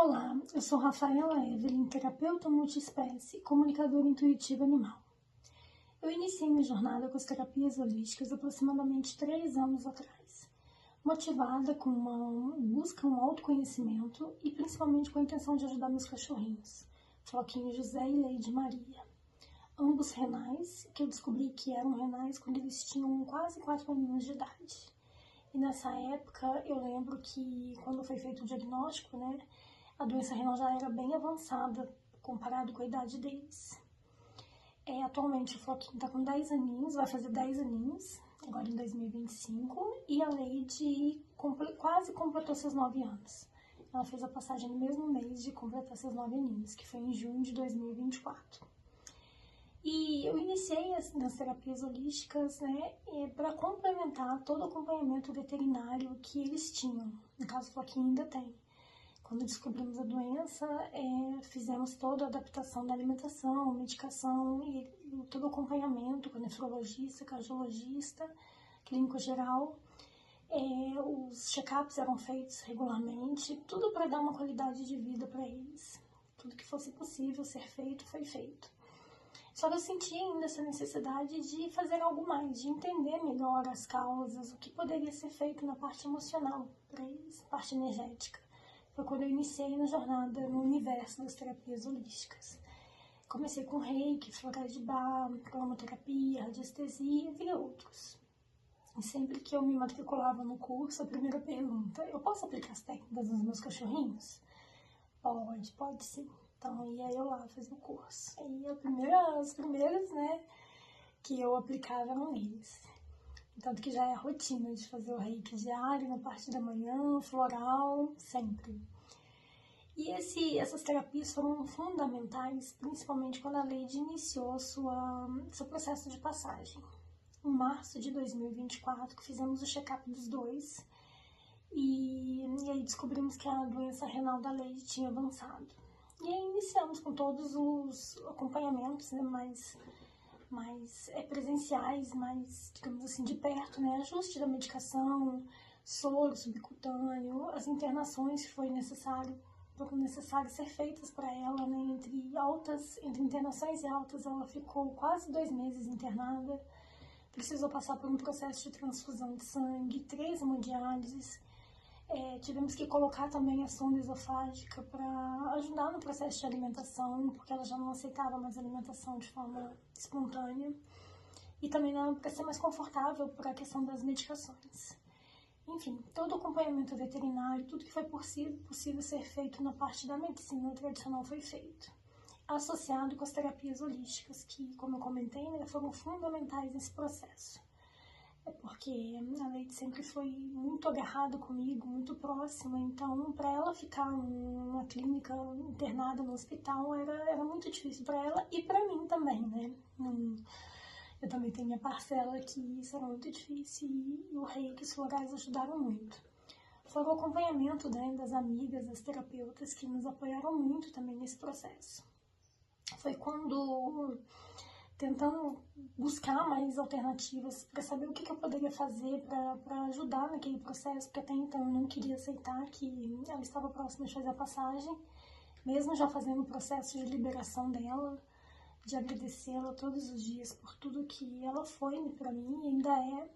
Olá, eu sou Rafaela Evelyn, terapeuta multiespécie e comunicadora intuitiva animal. Eu iniciei minha jornada com as terapias holísticas aproximadamente 3 anos atrás, motivada com uma busca, um autoconhecimento e principalmente com a intenção de ajudar meus cachorrinhos, Floquinho José e Lady Maria. Ambos renais, que eu descobri que eram renais quando eles tinham quase 4 aninhos de idade. E nessa época eu lembro que quando foi feito o diagnóstico, a doença renal já era bem avançada comparado com a idade deles. Atualmente o Floquinho está com 10 aninhos, vai fazer 10 aninhos, agora em 2025, e a Lady quase completou seus 9 anos. Ela fez a passagem no mesmo mês de completar seus 9 aninhos, que foi em junho de 2024. E eu iniciei nas terapias holísticas, para complementar todo o acompanhamento veterinário que eles tinham. No caso, o Floquinho ainda tem. Quando descobrimos a doença, fizemos toda a adaptação da alimentação, medicação e todo o acompanhamento com nefrologista, cardiologista, clínico geral. Os check-ups eram feitos regularmente, tudo para dar uma qualidade de vida para eles. Tudo que fosse possível ser feito, foi feito. Só que eu senti ainda essa necessidade de fazer algo mais, de entender melhor as causas, o que poderia ser feito na parte emocional para eles, parte energética. Foi quando eu iniciei na jornada no universo das terapias holísticas. Comecei com reiki, florais de bar, cromoterapia, radiestesia e outros. E sempre que eu me matriculava no curso, a primeira pergunta: eu posso aplicar as técnicas nos meus cachorrinhos? Pode sim. Então ia eu lá fazer o curso. E as primeiras, que eu aplicava eram eles. Tanto que já é a rotina de fazer o reiki diário, na parte da manhã, floral, sempre. E essas terapias foram fundamentais, principalmente quando a Lady iniciou seu processo de passagem. Em março de 2024, que fizemos o check-up dos dois, e aí descobrimos que a doença renal da Lady tinha avançado. E aí iniciamos com todos os acompanhamentos, mais presenciais, mais, digamos assim, de perto, ajuste da medicação, soro subcutâneo, as internações que foram necessário ser feitas para ela, entre internações e altas, ela ficou quase 2 meses internada, precisou passar por um processo de transfusão de sangue, 3 hemodiálises, tivemos que colocar também a sonda esofágica para ajudar no processo de alimentação, porque ela já não aceitava mais alimentação de forma espontânea. E também para ser mais confortável para a questão das medicações. Enfim, todo o acompanhamento veterinário, tudo que foi possível ser feito na parte da medicina tradicional foi feito. Associado com as terapias holísticas, que, como eu comentei, foram fundamentais nesse processo. Porque a Lady sempre foi muito agarrada comigo, muito próxima, então para ela ficar numa clínica internada no hospital era muito difícil para ela e para mim também, Eu também tenho minha parcela que isso era muito difícil e o reiki e os florais ajudaram muito. Fora o acompanhamento das amigas, das terapeutas que nos apoiaram muito também nesse processo. Foi quando, tentando buscar mais alternativas para saber o que eu poderia fazer para ajudar naquele processo, porque até então eu não queria aceitar que ela estava próxima de fazer a passagem, mesmo já fazendo o processo de liberação dela, de agradecê-la todos os dias por tudo que ela foi para mim e ainda é,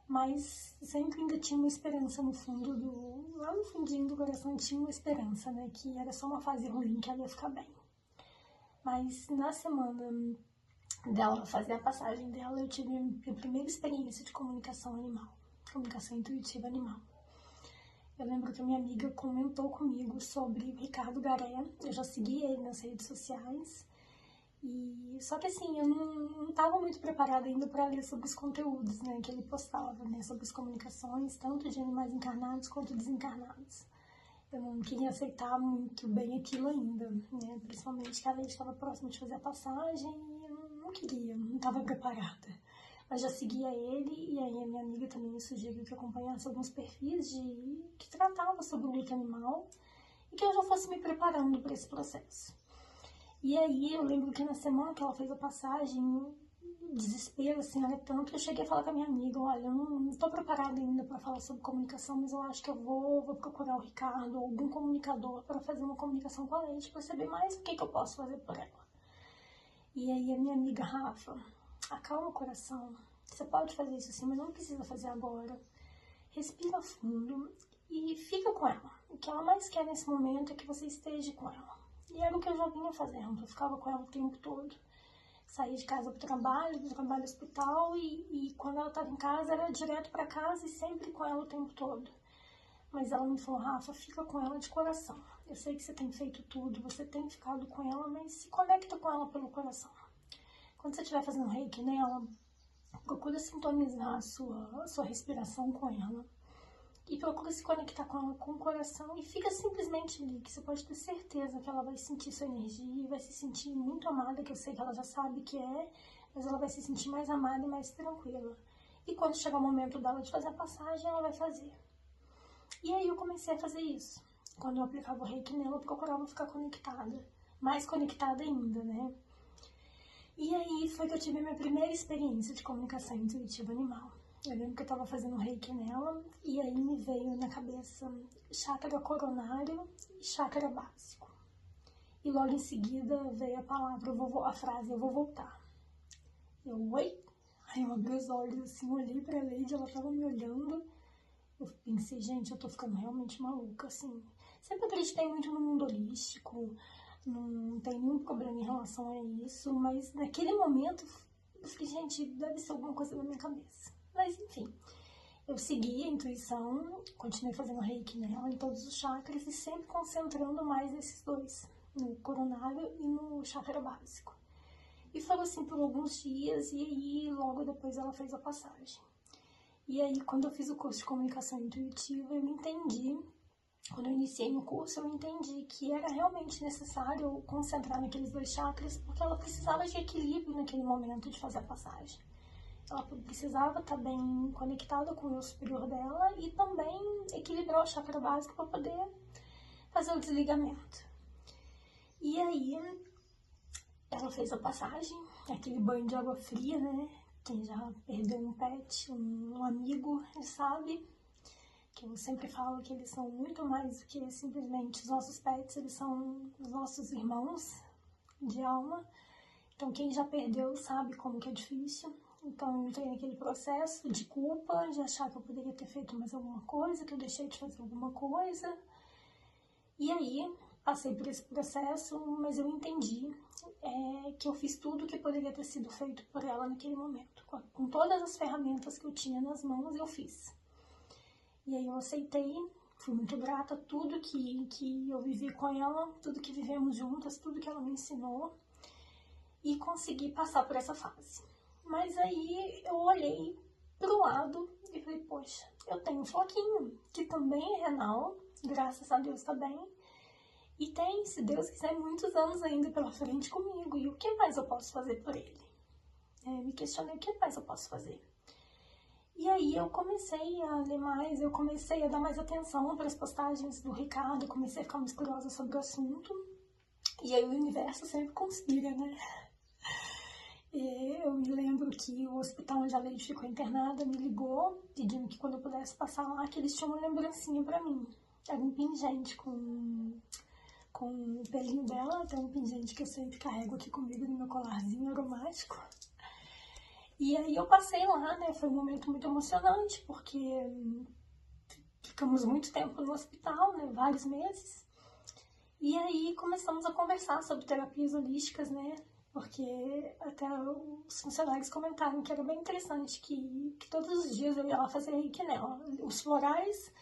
mas sempre ainda tinha uma esperança no fundo lá no fundinho do coração tinha uma esperança, que era só uma fase ruim, que ela ia ficar bem. Mas na semana dela fazer a passagem dela, eu tive a minha primeira experiência de comunicação animal, comunicação intuitiva animal. Eu lembro que a minha amiga comentou comigo sobre o Ricardo Garé, eu já segui ele nas redes sociais, só que assim, eu não estava muito preparada ainda para ler sobre os conteúdos que ele postava, sobre as comunicações, tanto de animais encarnados quanto desencarnados. Eu não queria aceitar muito bem aquilo ainda, principalmente que a Lady estava próxima de fazer a passagem e eu não queria, não estava preparada. Mas já seguia ele e aí a minha amiga também me sugeriu que eu acompanhasse alguns perfis que tratavam sobre o luto animal e que eu já fosse me preparando para esse processo. E aí eu lembro que na semana que ela fez a passagem, desespero, assim, era tanto que eu cheguei a falar com a minha amiga, olha, eu não tô preparada ainda para falar sobre comunicação, mas eu acho que eu vou procurar o Ricardo ou algum comunicador para fazer uma comunicação com a Leite, para saber mais o que eu posso fazer por ela. E aí a minha amiga Rafa, acalma o coração, você pode fazer isso assim, mas não precisa fazer agora. Respira fundo e fica com ela. O que ela mais quer nesse momento é que você esteja com ela. E era o que eu já vinha fazendo, eu ficava com ela o tempo todo. Saía de casa pro trabalho, do trabalho ao hospital e quando ela estava em casa era direto para casa e sempre com ela o tempo todo. Mas ela me falou, Rafa, fica com ela de coração. Eu sei que você tem feito tudo, você tem ficado com ela, mas se conecta com ela pelo coração. Quando você estiver fazendo reiki nela, procura sintonizar a sua respiração com ela. E procura se conectar com ela com o coração e fica simplesmente ali, que você pode ter certeza que ela vai sentir sua energia e vai se sentir muito amada, que eu sei que ela já sabe que é, mas ela vai se sentir mais amada e mais tranquila. E quando chegar o momento dela de fazer a passagem, ela vai fazer. E aí eu comecei a fazer isso. Quando eu aplicava o reiki nela, eu procurava ficar conectada. Mais conectada ainda, né? E aí foi que eu tive a minha primeira experiência de comunicação intuitiva animal. Eu lembro que eu tava fazendo reiki nela e aí me veio na cabeça chácara coronário e chácara básico. E logo em seguida veio a palavra, a frase, eu vou voltar. Eu, oi? Aí eu abri os olhos assim, olhei pra Leide, ela tava me olhando. Eu pensei, gente, eu tô ficando realmente maluca, assim. Sempre acreditei muito no mundo holístico, não tem nenhum problema em relação a isso, mas naquele momento eu falei, gente, deve ser alguma coisa na minha cabeça. Mas enfim, eu segui a intuição, continuei fazendo reiki nela em todos os chakras e sempre concentrando mais nesses dois, no coronário e no chakra básico. E foi assim por alguns dias e aí logo depois ela fez a passagem. E aí quando eu fiz o curso de comunicação intuitiva eu entendi, quando eu iniciei no curso eu entendi que era realmente necessário concentrar naqueles dois chakras porque ela precisava de equilíbrio naquele momento de fazer a passagem. Ela precisava estar bem conectada com o eu superior dela e também equilibrar o chakra básico para poder fazer o desligamento. E aí, ela fez a passagem, aquele banho de água fria, né? Quem já perdeu um pet, um amigo, sabe que eu sempre falo que eles são muito mais do que simplesmente os nossos pets, eles são os nossos irmãos de alma. Então, quem já perdeu sabe como que é difícil. Então, eu entrei naquele processo de culpa, de achar que eu poderia ter feito mais alguma coisa, que eu deixei de fazer alguma coisa. E aí, passei por esse processo, mas eu entendi que eu fiz tudo o que poderia ter sido feito por ela naquele momento. Com todas as ferramentas que eu tinha nas mãos, eu fiz. E aí eu aceitei, fui muito grata a tudo que eu vivi com ela, tudo que vivemos juntas, tudo que ela me ensinou. E consegui passar por essa fase. Mas aí eu olhei pro lado e falei, poxa, eu tenho um floquinho, que também é renal, graças a Deus tá bem. E tem, se Deus quiser, muitos anos ainda pela frente comigo. E o que mais eu posso fazer por ele? Me questionei o que mais eu posso fazer. E aí eu comecei a ler mais, eu comecei a dar mais atenção para as postagens do Ricardo, comecei a ficar mais curiosa sobre o assunto. E aí o universo sempre conspira, né? Eu me lembro que o hospital onde a Leide ficou internada me ligou, pedindo que quando eu pudesse passar lá, que eles tinham uma lembrancinha pra mim. Era um pingente com o pelinho dela, tem um pingente que eu sempre carrego aqui comigo no meu colarzinho aromático. E aí eu passei lá, né, foi um momento muito emocionante, porque ficamos muito tempo no hospital, né, vários meses. E aí começamos a conversar sobre terapias holísticas, né, porque até os funcionários comentaram que era bem interessante que todos os dias eu ia lá fazer reiki nela. Os florais,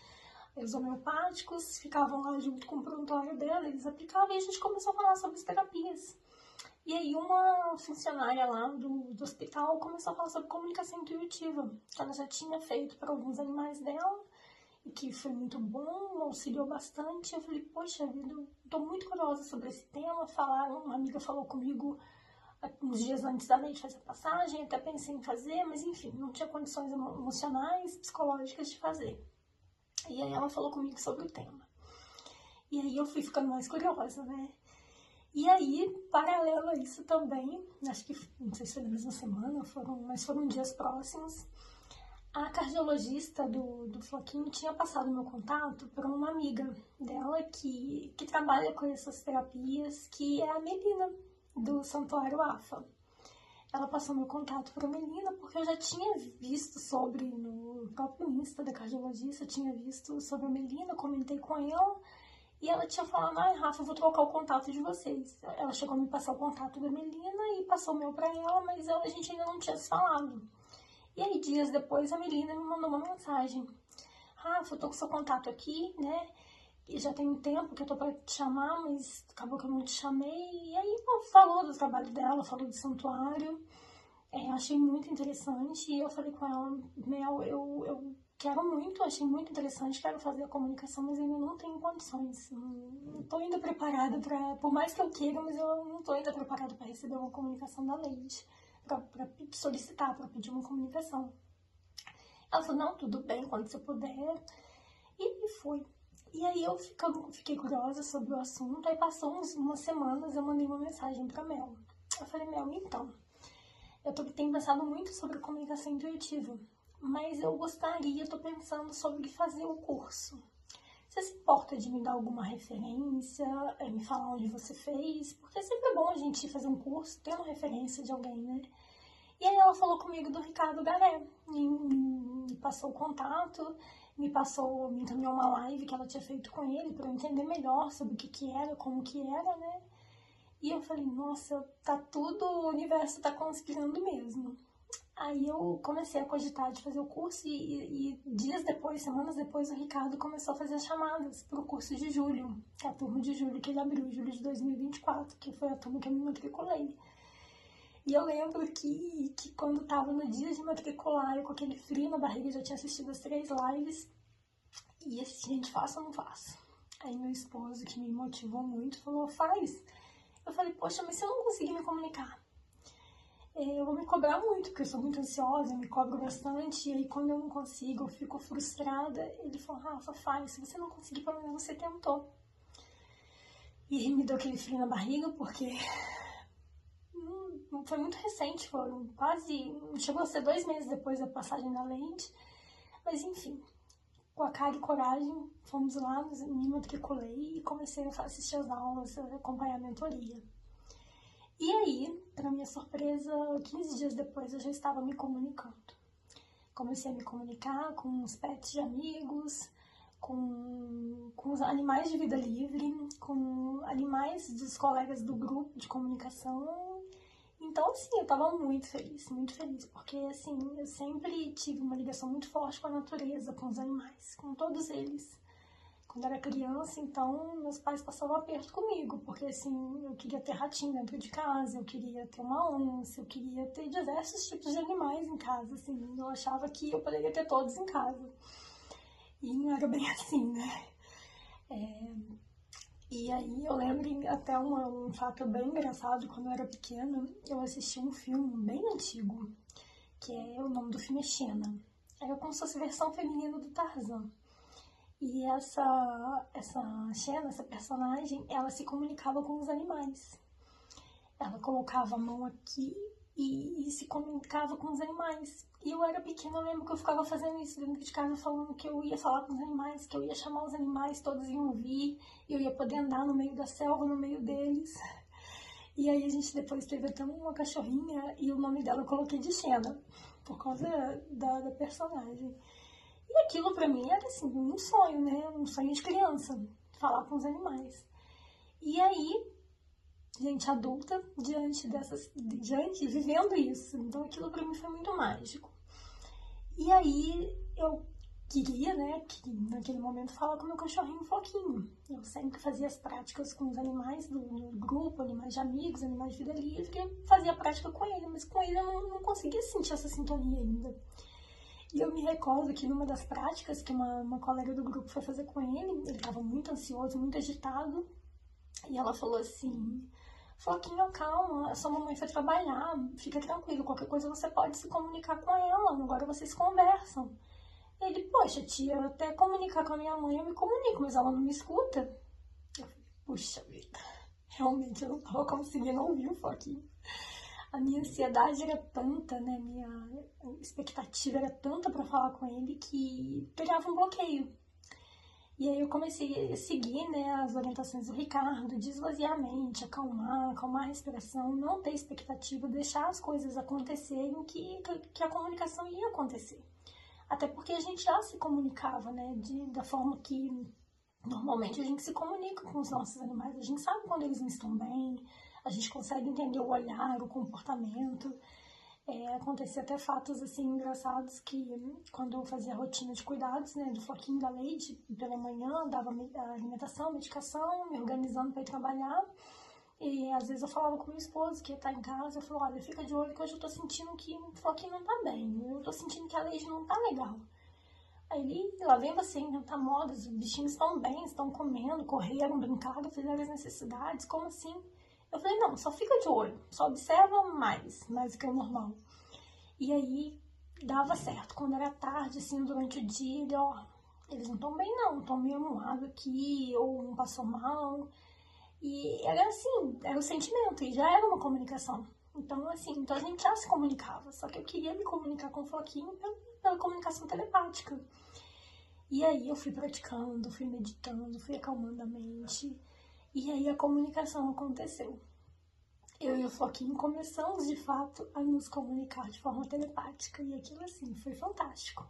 os homeopáticos, ficavam lá junto com o prontuário dela, eles aplicavam e a gente começou a falar sobre as terapias. E aí uma funcionária lá do hospital começou a falar sobre comunicação intuitiva, que ela já tinha feito para alguns animais dela, e que foi muito bom, auxiliou bastante. Eu falei, poxa vida, eu tô muito curiosa sobre esse tema. Uma amiga falou comigo uns dias antes da Leide fazer a passagem, até pensei em fazer, mas enfim, não tinha condições emocionais, psicológicas de fazer. E aí ela falou comigo sobre o tema. E aí eu fui ficando mais curiosa, né? E aí, paralelo a isso também, acho que, não sei se foi na mesma semana, mas foram dias próximos, a cardiologista do Floquinho tinha passado meu contato para uma amiga dela que trabalha com essas terapias, que é a Melina, do Santuário AFA. Ela passou meu contato para a Melina porque eu já tinha visto sobre, no próprio Insta da cardiologista, eu tinha visto sobre a Melina, comentei com ela, e ela tinha falado, Rafa, eu vou trocar o contato de vocês. Ela chegou a me passar o contato da Melina e passou o meu para ela, mas a gente ainda não tinha se falado. E aí, dias depois, a Melina me mandou uma mensagem. Rafa, eu tô com seu contato aqui, né? E já tem um tempo que eu tô pra te chamar, mas acabou que eu não te chamei. E aí, falou do trabalho dela, falou do santuário. Achei muito interessante. E eu falei com ela, Mel, eu quero muito, achei muito interessante, quero fazer a comunicação, mas ainda não tenho condições. Não tô ainda preparada para, por mais que eu queira, mas eu não tô ainda preparada para receber uma comunicação da Leide, para solicitar, para pedir uma comunicação. Ela falou, não, tudo bem, quando você puder. E foi. E aí eu fiquei curiosa sobre o assunto, aí passou umas semanas, eu mandei uma mensagem pra Mel. Eu falei, Mel, então, tenho pensado muito sobre comunicação intuitiva, mas eu tô pensando sobre fazer o curso. Você se importa de me dar alguma referência, me falar onde você fez? Porque sempre é bom a gente fazer um curso tendo referência de alguém, né? E aí ela falou comigo do Ricardo Garé, me passou o contato, me encaminhou uma live que ela tinha feito com ele para eu entender melhor sobre o que era, como que era, né? E eu falei, nossa, o universo tá conspirando mesmo. Aí eu comecei a cogitar de fazer o curso e dias depois, semanas depois, o Ricardo começou a fazer as chamadas pro curso de julho, que é a turma de julho que ele abriu, julho de 2024, que foi a turma que eu me matriculei. E eu lembro que quando tava no dia de matricular, eu com aquele frio na barriga, já tinha assistido as 3 lives, e assim, gente, faço ou não faço? Aí meu esposo, que me motivou muito, falou, faz. Eu falei, poxa, mas se eu não conseguir me comunicar, eu vou me cobrar muito, porque eu sou muito ansiosa, eu me cobro bastante, e aí quando eu não consigo, eu fico frustrada. Ele falou, Rafa, faz, se você não conseguir, pelo menos você tentou. E me deu aquele frio na barriga, porque foi muito recente, foram quase, chegou a ser 2 meses depois da passagem da Leide, mas enfim, com a cara e coragem, fomos lá, me matriculei e comecei a assistir as aulas, acompanhar a mentoria. E aí, para minha surpresa, 15 dias depois eu já estava me comunicando. Comecei a me comunicar com os pets de amigos, com os animais de vida livre, com animais dos colegas do grupo de comunicação. Então, assim, eu tava muito feliz, porque, assim, eu sempre tive uma ligação muito forte com a natureza, com os animais, com todos eles. Quando eu era criança, então, meus pais passavam aperto comigo, porque, assim, eu queria ter ratinho dentro de casa, eu queria ter uma onça, eu queria ter diversos tipos de animais em casa, assim, eu achava que eu poderia ter todos em casa. E não era bem assim, né? E aí eu lembro até um fato bem engraçado, quando eu era pequena, eu assisti um filme bem antigo, que o nome do filme é Xena. Era como se fosse a versão feminina do Tarzan. E essa Xena, essa personagem, ela se comunicava com os animais. Ela colocava a mão aqui e se comunicava com os animais. E eu era pequena, eu lembro que eu ficava fazendo isso dentro de casa, falando que eu ia falar com os animais, que eu ia chamar os animais, todos iam vir, e eu ia poder andar no meio da selva, no meio deles. E aí a gente depois teve até uma cachorrinha, e o nome dela eu coloquei de Xena, por causa da personagem. E aquilo pra mim era assim, um sonho, né? Um sonho de criança, falar com os animais. E aí, gente adulta, vivendo isso. Então aquilo pra mim foi muito mágico. E aí eu queria, né, que naquele momento falar com o meu cachorrinho Floquinho. Eu sempre fazia as práticas com os animais do grupo, animais de amigos, animais de vida livre, eu fazia a prática com ele, mas com ele eu não conseguia sentir essa sintonia ainda. E eu me recordo que numa das práticas que uma colega do grupo foi fazer com ele estava muito ansioso, muito agitado, e ela falou assim, Floquinho, calma, a sua mamãe foi trabalhar, fica tranquilo, qualquer coisa você pode se comunicar com ela, agora vocês conversam. Ele, poxa tia, até comunicar com a minha mãe eu me comunico, mas ela não me escuta. Eu falei, puxa vida. realmente eu não tava conseguindo ouvir o Floquinho. A minha ansiedade era tanta, né? Minha expectativa era tanta para falar com ele que pegava um bloqueio. E aí eu comecei a seguir, né, as orientações do Ricardo, de esvaziar a mente, acalmar a respiração, não ter expectativa, deixar as coisas acontecerem que a comunicação ia acontecer. Até porque a gente já se comunicava, né, da forma que normalmente a gente se comunica com os nossos animais. A gente sabe quando eles não estão bem, a gente consegue entender o olhar, o comportamento. Acontecia até fatos assim engraçados que quando eu fazia a rotina de cuidados, né, do Floquinho, da Leite, pela manhã, dava a alimentação, medicação, me organizando para ir trabalhar. E às vezes eu falava com meu esposo que ia estar em casa, eu falava, olha, fica de olho que hoje eu tô sentindo que o Floquinho não tá bem, eu tô sentindo que a Leite não tá legal. Aí ele, lá vem você inventar modas, os bichinhos estão bem, estão comendo, correram, brincaram, fizeram as necessidades, como assim? Eu falei, não, só fica de olho, só observa mais do que o normal. E aí, dava certo. Quando era tarde, assim, durante o dia, ele, ó, eles não estão bem não, estão meio amuados aqui, ou um passou mal. E era assim, era o sentimento, e já era uma comunicação. Então, assim, então a gente já se comunicava, só que eu queria me comunicar com o Floquinho pela comunicação telepática. E aí eu fui praticando, fui meditando, fui acalmando a mente. E aí a comunicação aconteceu. Eu e o Floquinho começamos, de fato, a nos comunicar de forma telepática. E aquilo, assim, foi fantástico.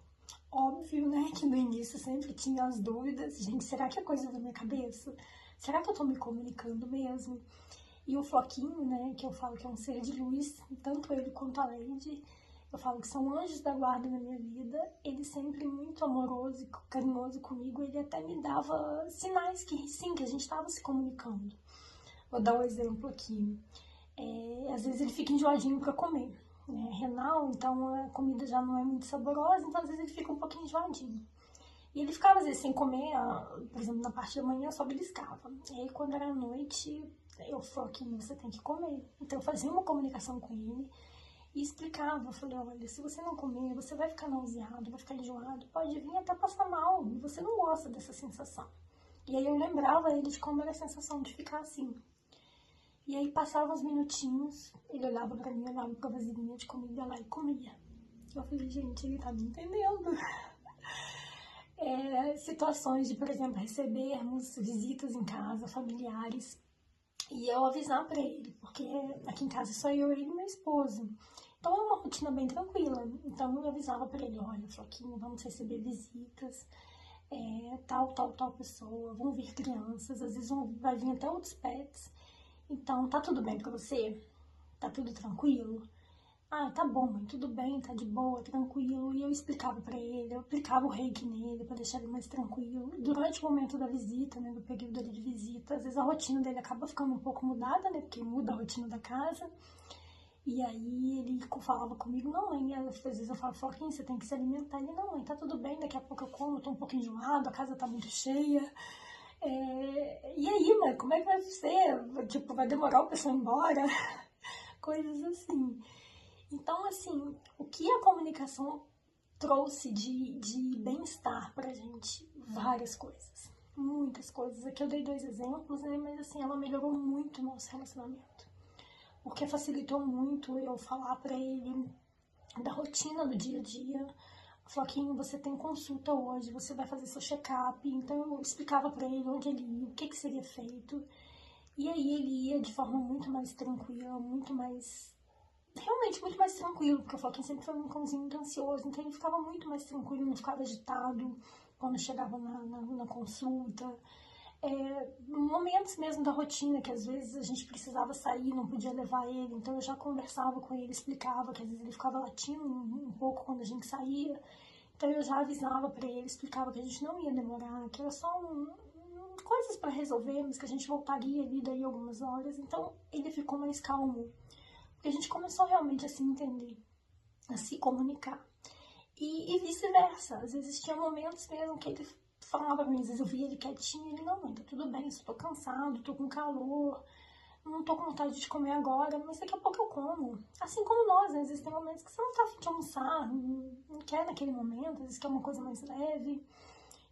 Óbvio, né, que no início sempre tinha as dúvidas. Gente, será que é coisa da minha cabeça? Será que eu tô me comunicando mesmo? E o Floquinho, né, que eu falo que é um ser de luz, tanto ele quanto a Lady, eu falo que são anjos da guarda na minha vida. Ele sempre muito amoroso e carinhoso comigo. Ele até me dava sinais que sim, que a gente estava se comunicando. Vou dar um exemplo aqui. Às vezes ele fica enjoadinho para comer, né? Renal, então a comida já não é muito saborosa, então às vezes ele fica um pouquinho enjoadinho. E ele ficava às vezes sem comer, por exemplo, na parte da manhã só beliscava. E aí quando era à noite, eu falei que você tem que comer. Então eu fazia uma comunicação com ele e explicava, eu falei, olha, se você não comer, você vai ficar nauseado, vai ficar enjoado, pode vir até passar mal, e você não gosta dessa sensação. E aí eu lembrava ele de como era a sensação de ficar assim. E aí passavam uns minutinhos, ele olhava pra mim, olhava pra vasilhinha de comida lá e comia. Eu falei, gente, ele tá me entendendo. Situações de, por exemplo, recebermos visitas em casa, familiares, e eu avisar pra ele, porque aqui em casa só eu, ele e meu esposo. Então é uma rotina bem tranquila. Então eu avisava pra ele, olha, Floquinho, vamos receber visitas, tal pessoa, vão vir crianças, às vezes vai vir até outros pets. Então, tá tudo bem pra você? Tá tudo tranquilo? Ah, tá bom, mãe, tudo bem, tá de boa, tranquilo. E eu explicava pra ele, eu aplicava o reiki nele pra deixar ele mais tranquilo. Durante o momento da visita, né, do período de visita, às vezes a rotina dele acaba ficando um pouco mudada, né, porque muda a rotina da casa. E aí ele falava comigo, não, mãe, às vezes eu falo, Floquinho, você tem que se alimentar. Ele, não, mãe, tá tudo bem, daqui a pouco eu como, eu tô um pouco enjoado, a casa tá muito cheia. E aí, mãe, como é que vai ser? Tipo, vai demorar o pessoal ir embora? Coisas assim. Então, assim, o que a comunicação trouxe de bem-estar pra gente? Várias coisas. Muitas coisas. Aqui eu dei 2 exemplos, né? Mas, assim, ela melhorou muito o nosso relacionamento. Porque facilitou muito eu falar pra ele da rotina do dia a dia. Floquinho, você tem consulta hoje, você vai fazer seu check-up. Então eu explicava pra ele onde ele ia, o que seria feito. E aí ele ia de forma muito mais tranquila, realmente muito mais tranquilo, porque o Floquinho sempre foi um cãozinho muito ansioso, então ele ficava muito mais tranquilo, não ficava agitado quando chegava na consulta. Momentos mesmo da rotina, que às vezes a gente precisava sair, não podia levar ele, então eu já conversava com ele, explicava que às vezes ele ficava latindo um pouco quando a gente saía, então eu já avisava pra ele, explicava que a gente não ia demorar, que era só coisas pra resolver, mas que a gente voltaria ali daí algumas horas, então ele ficou mais calmo, porque a gente começou realmente a se entender, a se comunicar, e vice-versa, às vezes tinha momentos mesmo que ele falava pra mim, às vezes eu via ele quietinho, ele, não, mãe, tá tudo bem, só tô cansado, tô com calor, não tô com vontade de comer agora, mas daqui a pouco eu como. Assim como nós, né? Às vezes tem momentos que você não tá a fim de almoçar, não quer naquele momento, às vezes quer uma coisa mais leve.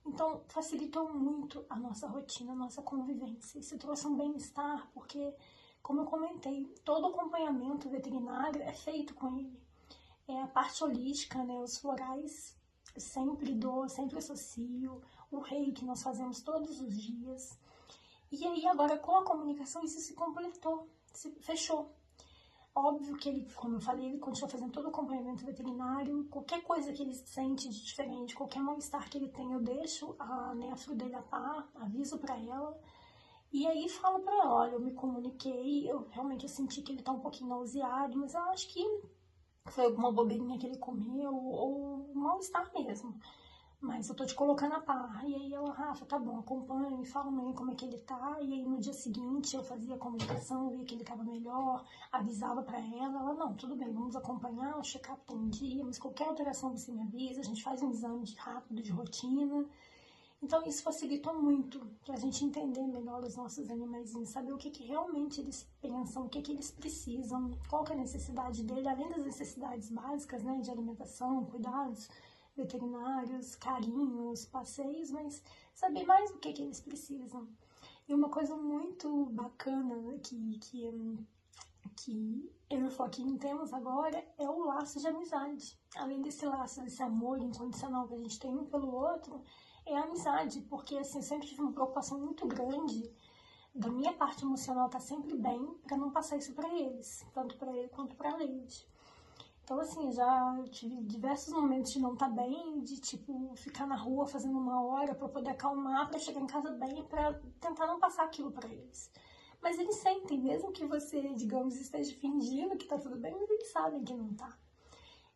Então, facilitou muito a nossa rotina, a nossa convivência. Isso trouxe um bem-estar, porque, como eu comentei, todo acompanhamento veterinário é feito com ele. É a parte holística, né? Os florais, sempre dou, sempre associo. O reiki nós fazemos todos os dias. E aí, agora, com a comunicação, isso se completou, se fechou. Óbvio que ele, como eu falei, ele continua fazendo todo o acompanhamento veterinário. Qualquer coisa que ele sente de diferente, qualquer mal-estar que ele tem, eu deixo a nefro dele a par, aviso pra ela. E aí falo pra ela, olha, eu me comuniquei, eu realmente senti que ele tá um pouquinho nauseado, mas eu acho que foi alguma bobeirinha que ele comeu, ou um mal-estar mesmo. Mas eu tô te colocando a par. E aí ela, Rafa, tá bom, acompanha, me fala amanhã como é que ele tá. E aí no dia seguinte eu fazia a comunicação, via que ele tava melhor, avisava pra ela. Ela, não, tudo bem, vamos acompanhar, o check-up tem um dia, mas qualquer alteração você me avisa, a gente faz um exame rápido de rotina. Então isso facilitou muito pra gente entender melhor os nossos animaizinhos, saber o que realmente eles pensam, o que eles precisam, qual que é a necessidade dele, além das necessidades básicas, né, de alimentação, cuidados veterinários, carinhos, passeios, mas saber mais o que eles precisam. E uma coisa muito bacana que eu e o Floquinho temos agora é o laço de amizade. Além desse laço, desse amor incondicional que a gente tem um pelo outro, é a amizade, porque assim, eu sempre tive uma preocupação muito grande da minha parte emocional estar sempre bem, para não passar isso para eles, tanto para ele quanto para a Leide. Então, assim, já tive diversos momentos de não estar bem, de, tipo, ficar na rua fazendo uma hora para poder acalmar, para chegar em casa bem, para tentar não passar aquilo para eles. Mas eles sentem, mesmo que você, digamos, esteja fingindo que tá tudo bem, mas eles sabem que não tá.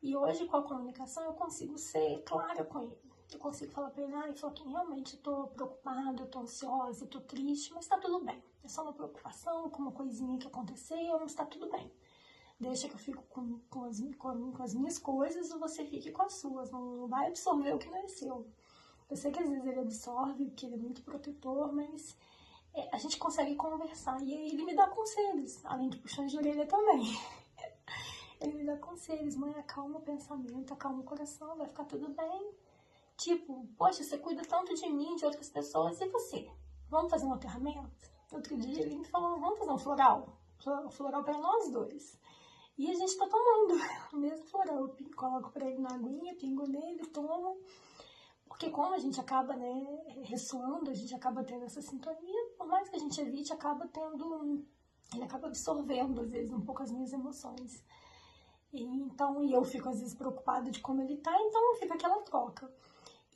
E hoje, com a comunicação, eu consigo ser clara com ele. Eu consigo falar para ele, ele falou que realmente eu tô preocupada, eu tô ansiosa, eu tô triste, mas tá tudo bem. É só uma preocupação, com uma coisinha que aconteceu, mas tá tudo bem. Deixa que eu fico com as minhas coisas, ou você fique com as suas. Não vai absorver o que não é seu. Eu sei que às vezes ele absorve, porque ele é muito protetor, mas a gente consegue conversar. E ele me dá conselhos, além de puxões de orelha também. Ele me dá conselhos, mãe, acalma o pensamento, acalma o coração, vai ficar tudo bem. Tipo, poxa, você cuida tanto de mim, de outras pessoas, e você? Vamos fazer um aterramento? Outro dia ele me falou, vamos fazer um floral para nós dois. E a gente tá tomando o mesmo floral. Eu coloco pra ele na aguinha, pingo nele, tomo. Porque como a gente acaba, né, ressoando, a gente acaba tendo essa sintonia, por mais que a gente evite, acaba tendo... Ele acaba absorvendo, às vezes, um pouco as minhas emoções. E eu fico, às vezes, preocupada de como ele tá, então fica aquela troca.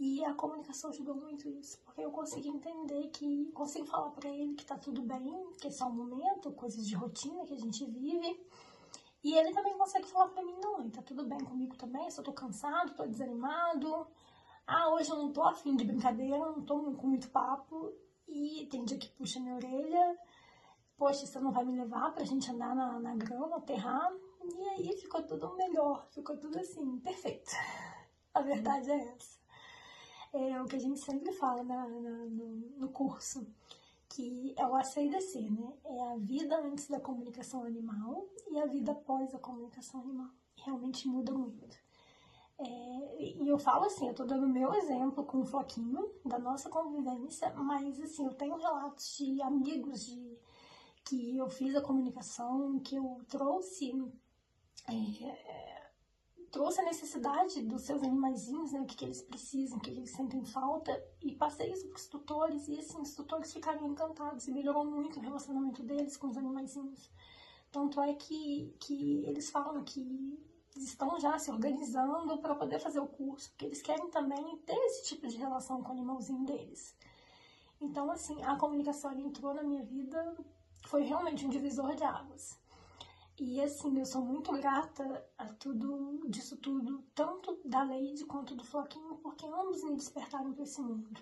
E a comunicação ajudou muito isso, porque eu consigo entender que... Consigo falar pra ele que tá tudo bem, que é só um momento, coisas de rotina que a gente vive... E ele também consegue falar pra mim, não, tá tudo bem comigo também, só tô cansado, tô desanimado. Hoje eu não tô afim de brincadeira, não tô com muito papo. E tem dia que puxa minha orelha. Poxa, você não vai me levar pra gente andar na grama, aterrar? E aí ficou tudo melhor, ficou tudo assim, perfeito. A verdade é essa. É o que a gente sempre fala no curso, que é o AC e DC, né? É a vida antes da comunicação animal e a vida após a comunicação animal. Realmente muda muito. E eu falo assim, eu tô dando o meu exemplo com o Floquinho, da nossa convivência, mas assim, eu tenho relatos de amigos que eu fiz a comunicação, que eu trouxe a necessidade dos seus animaizinhos, né, o que eles precisam, o que eles sentem falta, e passei isso para os tutores, e assim, os tutores ficaram encantados, e melhorou muito o relacionamento deles com os animaizinhos. Tanto é que eles falam que estão já se organizando para poder fazer o curso, porque eles querem também ter esse tipo de relação com o animalzinho deles. Então, assim, a comunicação entrou na minha vida, foi realmente um divisor de águas. E assim, eu sou muito grata a disso tudo, tanto da Leide quanto do Floquinho, porque ambos me despertaram para esse mundo.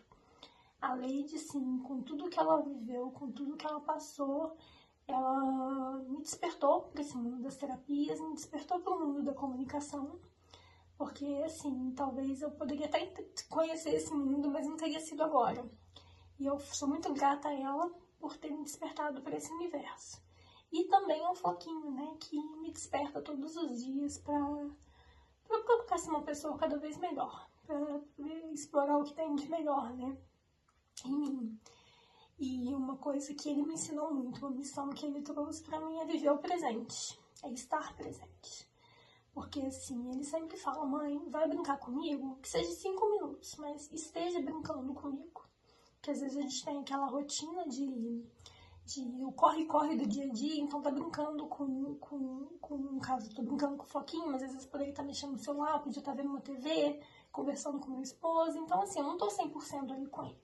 A Leide, sim, com tudo que ela viveu, com tudo que ela passou, ela me despertou para esse mundo das terapias, me despertou para o mundo da comunicação, porque assim, talvez eu poderia até conhecer esse mundo, mas não teria sido agora. E eu sou muito grata a ela por ter me despertado para esse universo. E também ao Floquinho, né, que me desperta todos os dias para procurar ser uma pessoa cada vez melhor. para explorar o que tem de melhor, né, em mim. E uma coisa que ele me ensinou muito, uma missão que ele trouxe para mim é viver o presente, é estar presente. Porque, assim, ele sempre fala, mãe, vai brincar comigo? Que seja 5 minutos, mas esteja brincando comigo. Porque às vezes a gente tem aquela rotina de o corre-corre do dia a dia, então tá brincando no caso, tô brincando com o Floquinho, mas às vezes poderia estar mexendo no celular, podia estar vendo uma TV, conversando com meu esposo, então assim, eu não tô 100% ali com ele.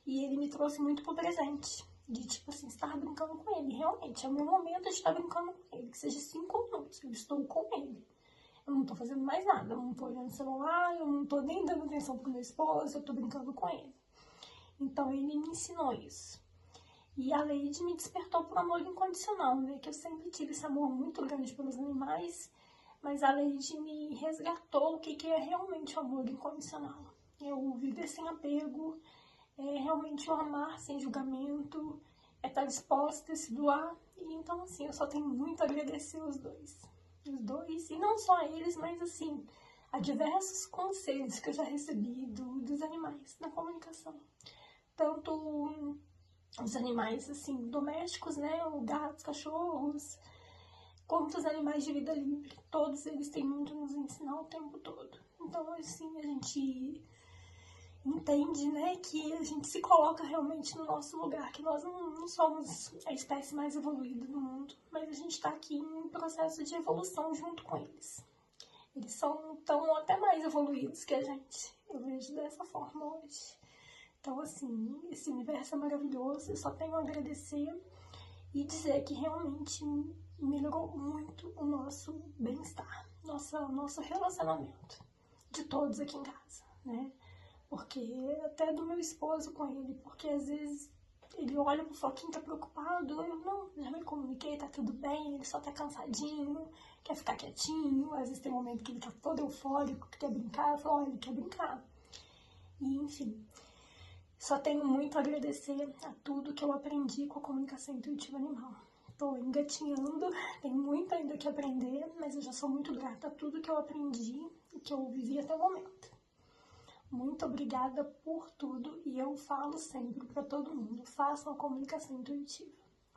E ele me trouxe muito pro presente, de tipo assim, estar brincando com ele, realmente, é o meu momento de estar brincando com ele, que seja 5 minutos, eu estou com ele. Eu não tô fazendo mais nada, eu não tô olhando o celular, eu não tô nem dando atenção pro meu esposo, eu tô brincando com ele. Então ele me ensinou isso. E a Leide me despertou por amor incondicional, né? Que eu sempre tive esse amor muito grande pelos animais, mas a Leide me resgatou o que é realmente o amor incondicional. Eu viver sem apego, é realmente o amar sem julgamento, é estar disposta a se doar. E então, assim, eu só tenho muito a agradecer os dois. Os dois, e não só eles, mas assim, a diversos conselhos que eu já recebi dos animais na comunicação. Tanto os animais, assim, domésticos, né, os gatos, cachorros, quanto os animais de vida livre. Todos eles têm muito a nos ensinar o tempo todo. Então, assim, a gente entende, né, que a gente se coloca realmente no nosso lugar, que nós não somos a espécie mais evoluída do mundo, mas a gente está aqui em um processo de evolução junto com eles. Eles tão até mais evoluídos que a gente. Eu vejo dessa forma hoje. Então, assim, esse universo é maravilhoso, eu só tenho a agradecer e dizer que realmente melhorou muito o nosso bem-estar, nosso relacionamento, de todos aqui em casa, né? Porque até do meu esposo com ele, porque às vezes ele olha pro Floquinho, tá preocupado, eu não, já me comuniquei, tá tudo bem, ele só tá cansadinho, quer ficar quietinho, às vezes tem um momento que ele tá todo eufórico, que quer brincar, eu falo, olha, ele quer brincar. E, enfim, só tenho muito a agradecer a tudo que eu aprendi com a comunicação intuitiva animal. Tô engatinhando, tem muito ainda que aprender, mas eu já sou muito grata a tudo que eu aprendi e que eu vivi até o momento. Muito obrigada por tudo e eu falo sempre para todo mundo, façam a comunicação intuitiva,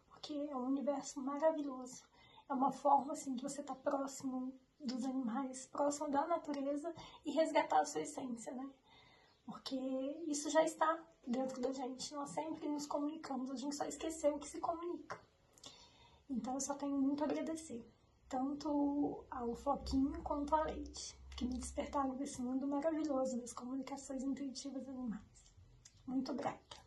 porque é um universo maravilhoso, é uma forma assim de você estar próximo dos animais, próximo da natureza e resgatar a sua essência, né? Porque isso já está dentro da gente, nós sempre nos comunicamos, a gente só esqueceu que se comunica. Então eu só tenho muito a agradecer, tanto ao Floquinho quanto à Leide, que me despertaram desse mundo maravilhoso das comunicações intuitivas animais. Muito grata.